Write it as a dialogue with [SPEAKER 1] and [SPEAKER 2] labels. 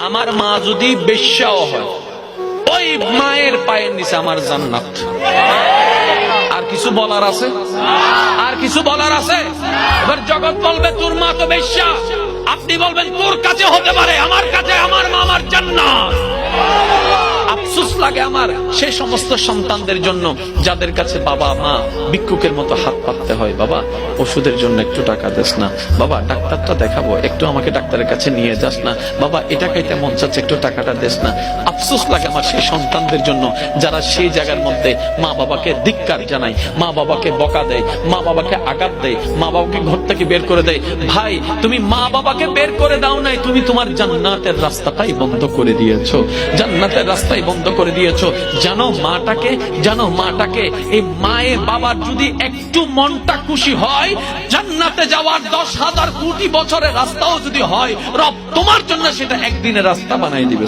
[SPEAKER 1] আমার মা যদি বেশ্যাও হয়, ওই মায়ের পায়ের নিচে আমার জান্নাত। আর কিছু বলার আছে? আর কিছু বলার আছে? এবার জগৎ বলবে তোর মা তো বেশ্যা, আপনি বলবেন তোর কাছে হতে পারে, আমার কাছে আমার মা আমার জান্নাত। আফসোস লাগে আমার সেই সমস্ত সন্তানদের জন্য যাদের কাছে বাবা মা ভিক্ষুকের মতো হাত পাততে হয়। বাবা ওষুধের জন্য একটু টাকা দেস না, বাবা ডাক্তারটা দেখাবো একটু আমাকে ডাক্তারের কাছে নিয়ে যাস না, বাবা এটা খাইতে মন চাচ্ছে একটু টাকাটা দেস না। আফসোস লাগে আমার সেই সন্তানদের জন্য যারা সেই জায়গার মধ্যে মা বাবাকে ধিক্কার জানায়, মা বাবাকে বকা দেয়, মা বাবাকে আঘাত দেয়, মা বাবাকে ঘর থেকে বের করে দেয়। ভাই তুমি মা বাবাকে বের করে দাও নাই, তুমি তোমার জান্নাতের রাস্তাটাই বন্ধ করে দিয়েছো, জান্নাতের রাস্তায় বন্ধ করে দিয়েছো। জানো মাটাকে এই মায়ের বাবার যদি একটু মনটা খুশি হয়, জান্নাতে যাওয়ার 10,000 কোটি বছরের রাস্তাও যদি হয়, রব তোমার জন্য সেটা একদিনের রাস্তা বানাই দিবে।